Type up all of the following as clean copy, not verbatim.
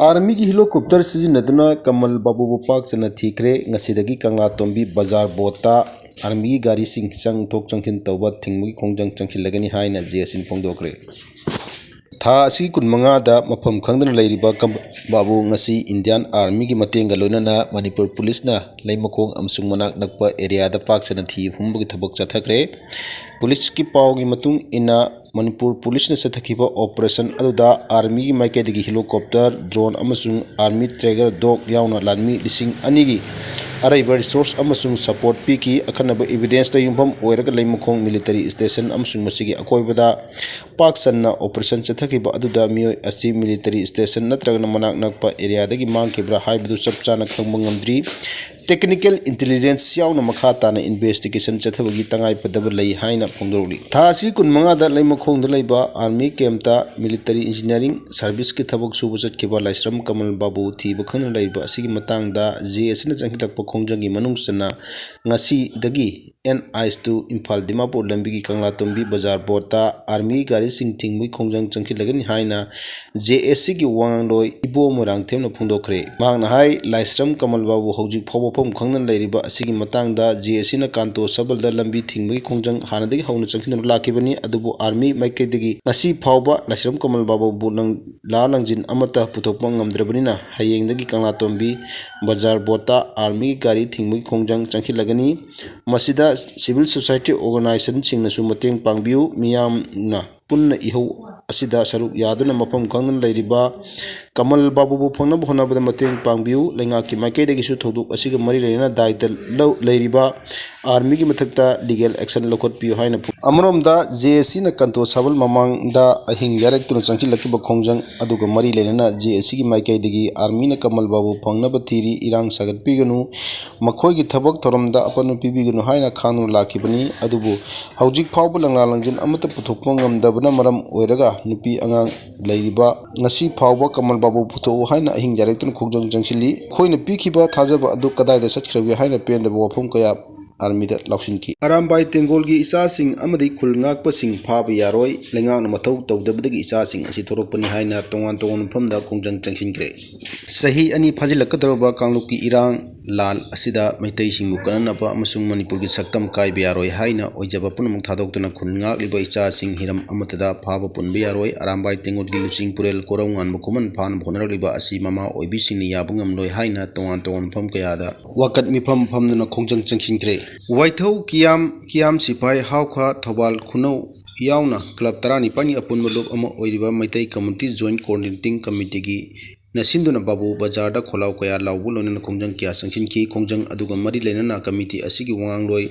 Army की helicopter सिजनदुना कमलबाबू पाक चना थीखरे ngsidagi kangla tombi bazar bota army gari sing chang thok changkin tawba thingmugi khongjang changchilagani haina jesin phongdokre tha asi kunmanga da mafam khangdana leiriba babu ngasi Indian Army gi matenga loinana Manipur Police na leimakong amsung manak nakpa area da pak chana thi humbugi thabak chathakre police ki paw gi matung ina Manipur Police na sathakiba operation aduda army gi maikadagi helicopter drone amasung army tracker dog yauna lanmi lising anigi araiba resource amasung support piki akhanaba evidence ta yumpham oiraga leimakong military station amasung masigi akoibada pak sanna operation chathakiba aduda mioi asi military station natraga manak nakpa area dagi mangkibra haibudu chapchana khangba ngamdri technical intelligence yauna makha tana investigation chathabagi tangai padaba lei haina phongdorli tha si kunmanga da leimakhong da leiba army camp ta military engineering service ki thabak suba chatkiba laisram Kamalbabu thiba khana leiba asigi matang da JS na changhilakpa khongjangi manungsana ngasi dagi NIS to Imphal Dimapur lambigi kangla tombi bazar bota army gari sing thingmui khongjang changkhilagani haina JSC gi wangloi ibo morang themna phongdokre mangna hai laisram Kamalbabu hojik phobopom khangnan leiriba asigi matangda JSC na kanto sabal da lambi thingmui khongjang hanadagi hauna changkhina lakibani adubu army maikaidagi ngasi phawba laisram Kamalbabu bunang la langjin amata puthokpa ngamdrabani na hayengdagi kangla tombi bazar bota army gari thingmui khongjang changkhilagani masida civil society organization singnasu mateng pangbiu miyam na punna ihau asida saruk yaduna mapam khangnan leiriba Kamalbabu bu phongnaba honabada mateng pangbiu lenga ki maikaidagi su thoduk asiga mari leina daita leiriba army gi mathakta legal action lokot piu haina amromda JSC na kanto sabal mamang da ahing yarek tunu changki lakiba khongjang aduga mari leina JSC gi maikaidagi army na Kamalbabu phangnaba thiri irang sagat piganu makhoi gi thabak thoramda apanu pibiganu haina khanu lakibani adubu hojik phawba langa langjin amata puthokpa ngamdabana maram oiraga nupi angang leiriba ngasi phawba Kamalbabu putho haina ahing yarek tunu khongjang changchili khoina pikhiba thajaba adu kadaida satkhrawi haina pendaba wafum kaya army da laushinki arambai tengol gi isa sing amadi khulngak pa sing phaba yaroi lengang mathau tawdabdagi isa sing asi thoropani haina tongan tongan phumda khongjang changchinkre sahi ani phajilakadaba kangluki irang lal asida maitai singbu kananaba amasung Manipur gi saktam kai yaroi haina oijaba punamuk thadoktuna khulngak liba isa sing hiram amatada phaba punbi yaroi arambai tengol gi lusing purel korounganba kuman phan bhonaraliba asi mama oibi singni yabungam loi haina tongan tongan phum kayada wakat mifam phamnuna khongjang changchinkre waithau kiam sipai hawkha thobal khunau Yaona club tarani pani apun maluk ama oiriba maitai community joint coordinating committee gi nasinduna babu bazar da kholau kaya lawbu lonena khongjang kya sangchinki khongjang aduga mari lenana committee asigi wangloi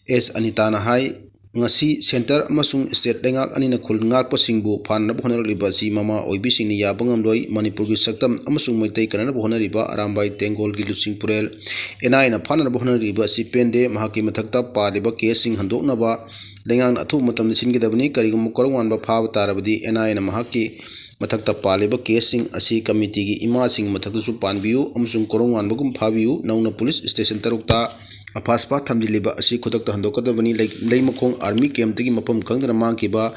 s anitana hai ngasi center amasung state lengak anina khulngak pasingbu phanna bhonarliba si mama oibi singni yabangam loi Manipur gi saktam amasung maitai kanana bhonariba arambai tengol gi lusing purel enaina phanna bhonariba si pende mahaki mathakta paliba kesing handoknaba lengang athu matam singidabani karigum korounganba phab tarabadi enaina mahaki mathakta paliba kesing asi committee gi ima sing mathakta su panbiu amasung korounganba gum phabiu nauna police station tarukta apaspa thamdiliba asi khodak ta handokadabani leimakong army camp tagi mapam khangdana mangkiba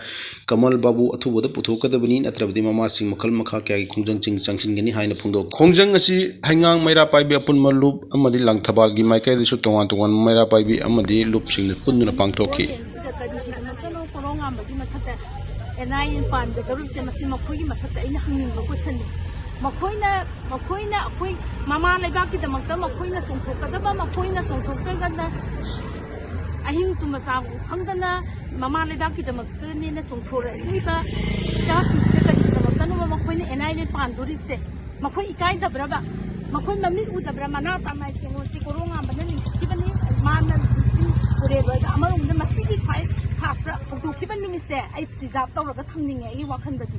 Kamalbabu athubada puthokadabani natrabadi mama sing makhal makha kya gi khongjang changchingani haina phungdok khongjang asi haingang maira paibi apun malup amadi langthabal gi maikai disu tongan tongan maira paibi amadi lup sing punduna pangtokki enai pan da garu se masi makhoi gi mathata ina hangning ba question makhoina akhoi mama leba ki damakta makhoina songthokadaba makhoina songthokaganda ahing tu masa khangdana mama leba ki damakta ne na songthora iba jasi se ka damakta no makhoina enai pan duri se makhoi ikai da braba makhoi mamni u da brama na ta mai ke mo si koronga banani kibani manna sin pure ba amarung da masigi khai khasra photo kiban ni se ai preserve tawraga thamninge ai wakhan dadi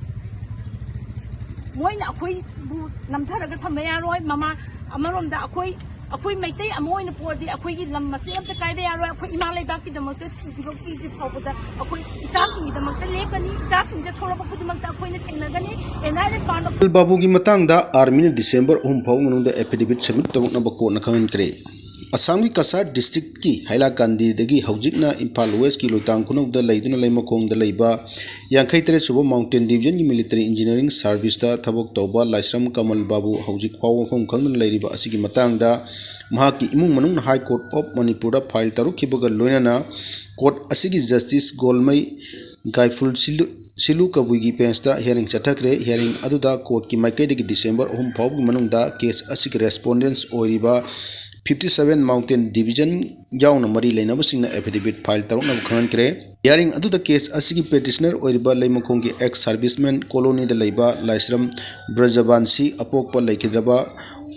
moina akhoi bu namtharaga thamya yaroi mama amarom da akhoi maitai amoina podi akhoi gi lam mache amta kaibe yaroi akhoi imalai ba ki damakta singibok ki phawda akhoi isa singi damakta lepani isa singja solaba pudumakta akhoi na thengnagani enai pan Babu gi matang da army na December 3 phau ngunung da affidavit submit tawna ba ko na khan kre Assam की Cachar district की हैलाकांदी दगी हौजिकना Imphal west की लोइतांग खुनौदा लैदुना लैमखोंगदा लैबा यांखैतरे सुबो माउंटेन डिवीजन की मिलिटरी इंजीनियरिंग सर्विस दा थबक तौबा लाइसरम कमल बाबू हौजिक फाव मफम खंगदुना लैरिबा असिगी मतंगदा महाकी इमुंग मनुंग high court of Manipur file तरुखिबगा लोइनाना कोर्ट असिगी जस्टिस गोलमई गाइफुल सिलु कबुगी पेंसदा हियरिंग चथखरे हियरिंग अदुदा कोर्ट की माइकैदगी डिसेंबर 3 फावगी मनुंगदा केस असिगी रेस्पोंडेंट्स ओइरिबा 57 माउंटेन डिवीजन याउना मरी लेनबसिंगना एफिडेविट फाइल तरुना खंगनक्रे हियरिंग अदुदा केस असिगी पेटिशनर ओइरिबा लैमखोंगी एक्स सर्विसमैन कॉलोनी दा लैबा लाइसरम ब्रजबांसी अपोकपा लैखिद्रबा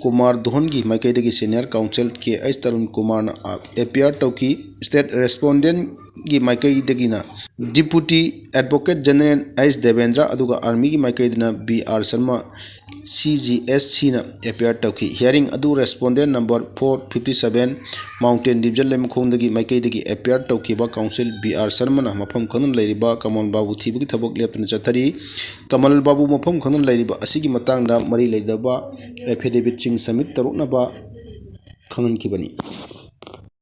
कुमार दोहन की माइकैदगी सीनियर काउंसिल के एस तरुण कुमार एपियर तौकी स्टेट रेस्पोंडेंट की माइकैदगिना deputy advocate general S Devendra अदुगा आर्मी की माइकैदना बी आर शर्मा CGSC ना एपियर तौकी हियरिंग अदु रेस्पोंडेंट नंबर 457 माउंटेन डिवीजन लेमखोंदगी माइकैदगी एपियर तौकीबा काउंसिल बी आर शर्मा ना मफम खनन लैरिबा कमल बाबू थीबगी थबक लेपन चथरी कमल बाबू मफम खनन लैरिबा असिगी मतंगदा मरी लैदबा एफिडेविट चिंग समिट तरुनबा खंगनखिबनी।